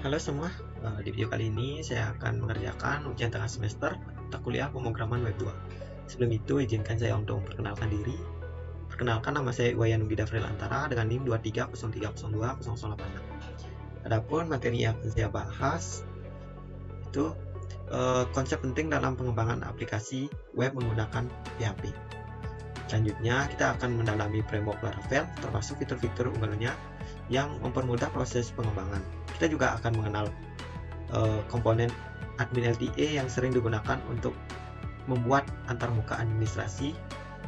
Halo semua, di video kali ini saya akan mengerjakan ujian tengah semester mata kuliah pemrograman Web 2. Sebelum itu, izinkan saya untuk memperkenalkan diri. Perkenalkan, nama saya Iwayan Nugida Freelantara dengan NIM 2303020086. Adapun materi yang akan saya bahas itu konsep penting dalam pengembangan aplikasi web menggunakan PHP. Selanjutnya, kita akan mendalami framework Laravel, termasuk fitur-fitur unggulannya yang mempermudah proses pengembangan. Kita juga akan mengenal komponen admin LTE yang sering digunakan untuk membuat antarmuka administrasi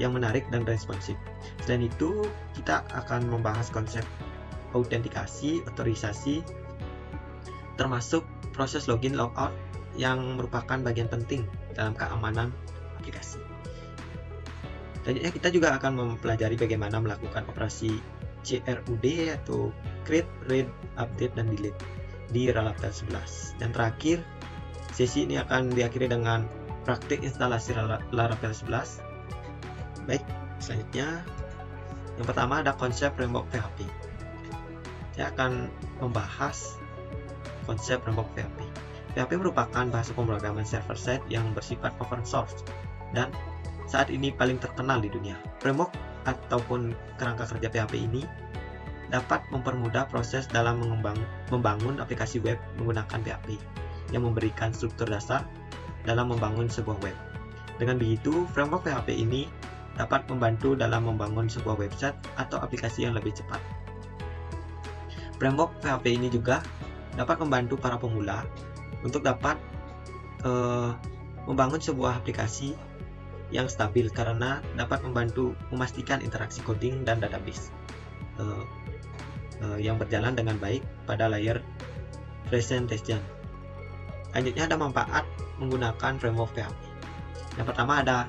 yang menarik dan responsif. Selain itu, kita akan membahas konsep autentikasi, otorisasi, termasuk proses login logout yang merupakan bagian penting dalam keamanan aplikasi. Selanjutnya kita juga akan mempelajari bagaimana melakukan operasi CRUD atau create, read, update, dan delete di Laravel 11. Dan terakhir, sesi ini akan diakhiri dengan praktik instalasi Laravel 11. Baik, selanjutnya yang pertama ada konsep framework PHP. Saya akan membahas konsep framework PHP. PHP merupakan bahasa pemrograman server-side yang bersifat open source dan saat ini paling terkenal di dunia. Framework ataupun kerangka kerja PHP ini dapat mempermudah proses dalam membangun aplikasi web menggunakan PHP yang memberikan struktur dasar dalam membangun sebuah web. Dengan begitu, framework PHP ini dapat membantu dalam membangun sebuah website atau aplikasi yang lebih cepat. Framework PHP ini juga dapat membantu para pemula untuk dapat membangun sebuah aplikasi yang stabil karena dapat membantu memastikan interaksi coding dan database yang berjalan dengan baik pada layer presentation. Selanjutnya ada manfaat menggunakan framework PHP. Yang pertama ada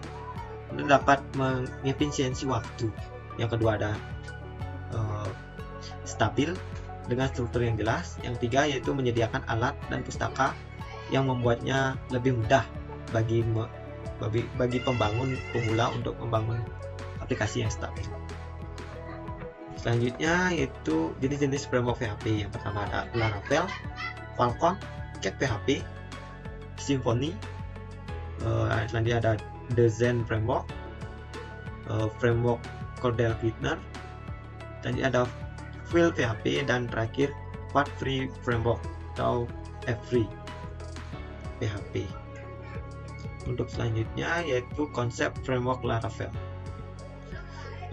dapat mengefisiensi waktu. Yang kedua ada stabil dengan struktur yang jelas. Yang ketiga yaitu menyediakan alat dan pustaka yang membuatnya lebih mudah bagi pembangun pemula untuk membangun aplikasi yang stabil. Selanjutnya yaitu jenis-jenis framework PHP. Yang pertama ada Laravel, Falcon, Cat PHP, Symfony. Selanjutnya ada The Zen Framework, framework CordelKitner. Selanjutnya ada Feel PHP dan terakhir Part Free Framework atau F-Free PHP. Untuk selanjutnya yaitu konsep framework Laravel.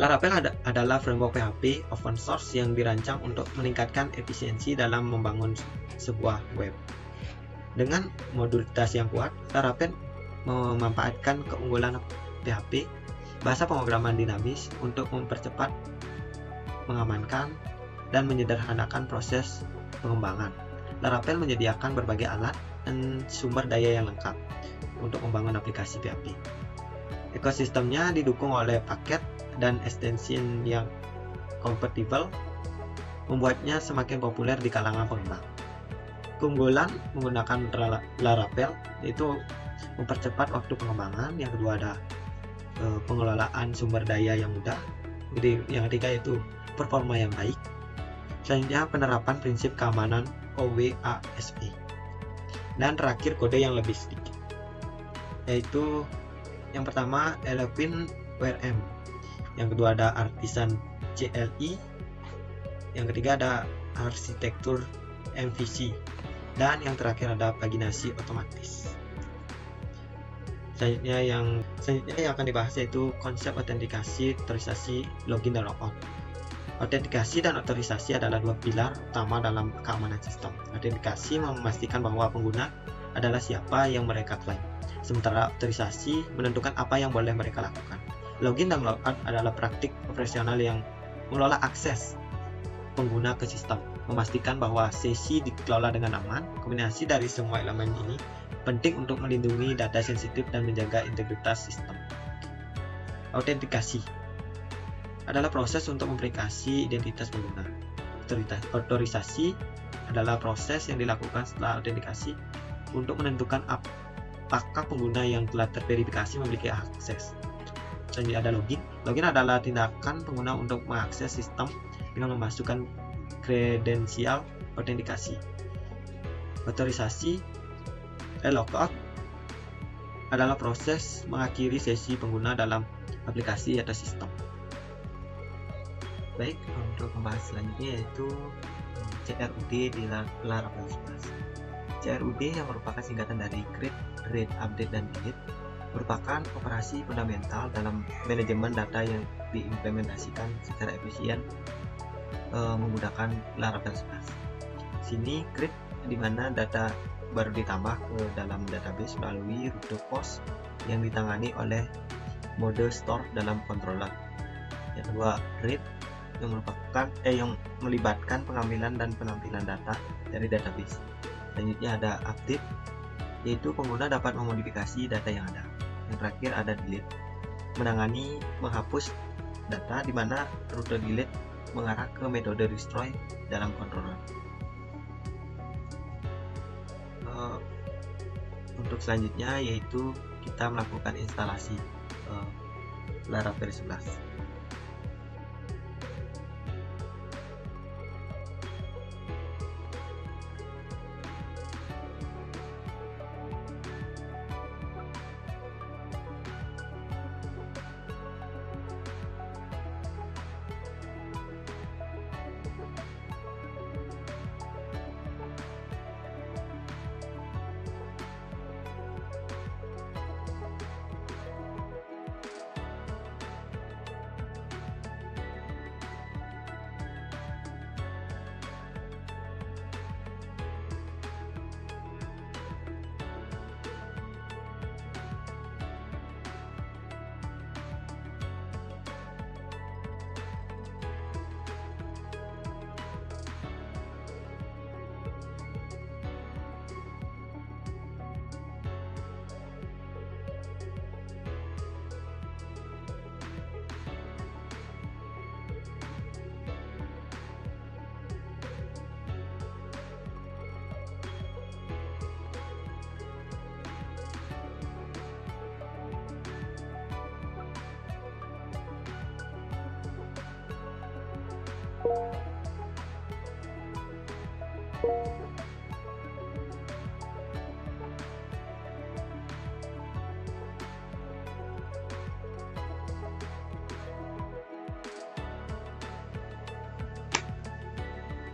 Laravel adalah framework PHP open source yang dirancang untuk meningkatkan efisiensi dalam membangun sebuah web. Dengan modularitas yang kuat, Laravel memanfaatkan keunggulan PHP, bahasa pemrograman dinamis, untuk mempercepat, mengamankan, dan menyederhanakan proses pengembangan. Laravel menyediakan berbagai alat dan sumber daya yang lengkap untuk membangun aplikasi PHP. Ekosistemnya didukung oleh paket dan extension yang kompatibel, membuatnya semakin populer di kalangan pengembang. Keunggulan menggunakan Laravel yaitu mempercepat waktu pengembangan. Yang kedua ada pengelolaan sumber daya yang mudah. Yang ketiga yaitu performa yang baik. Selanjutnya penerapan prinsip keamanan OWASP. Dan terakhir kode yang lebih sedikit, yaitu yang pertama Elephant WRM, yang kedua ada Artisan CLI, yang ketiga ada arsitektur MVC, dan yang terakhir ada paginasi otomatis. Selanjutnya yang akan dibahas yaitu konsep autentikasi, otorisasi, login, dan logout. Autentikasi dan otorisasi adalah dua pilar utama dalam keamanan sistem. Autentikasi memastikan bahwa pengguna adalah siapa yang mereka klaim, sementara otorisasi menentukan apa yang boleh mereka lakukan. Login dan logout adalah praktik operasional yang mengelola akses pengguna ke sistem, memastikan bahwa sesi dikelola dengan aman. Kombinasi dari semua elemen ini penting untuk melindungi data sensitif dan menjaga integritas sistem. Autentikasi adalah proses untuk memverifikasi identitas pengguna. Otorisasi adalah proses yang dilakukan setelah autentikasi untuk menentukan apakah pengguna yang telah terverifikasi memiliki akses. Selanjutnya ada login. Login adalah tindakan pengguna untuk mengakses sistem dengan memasukkan kredensial autentikasi. Otorisasi logout adalah proses mengakhiri sesi pengguna dalam aplikasi atau sistem. Baik, untuk membahas selanjutnya yaitu CRUD di Laravel 11. CRUD yang merupakan singkatan dari Create, Read, Update, dan Delete merupakan operasi fundamental dalam manajemen data yang diimplementasikan secara efisien menggunakan Laravel 11. Sini create di mana data baru ditambah ke dalam database melalui rute post yang ditangani oleh mode store dalam controller. Yang kedua, read yang melibatkan pengambilan dan penampilan data dari database. Selanjutnya ada update, yaitu pengguna dapat memodifikasi data yang ada. Yang terakhir ada delete, menangani menghapus data di mana rute delete mengarah ke metode destroy dalam controller. Untuk selanjutnya yaitu kita melakukan instalasi Laravel 11.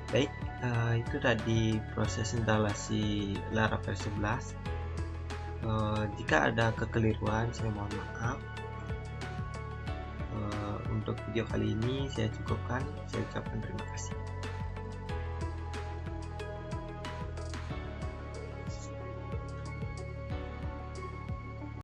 Baik, itu tadi proses instalasi Laravel 11. Jika ada kekeliruan, saya mohon maaf. Untuk video kali ini saya cukupkan. Saya ucapkan terima kasih.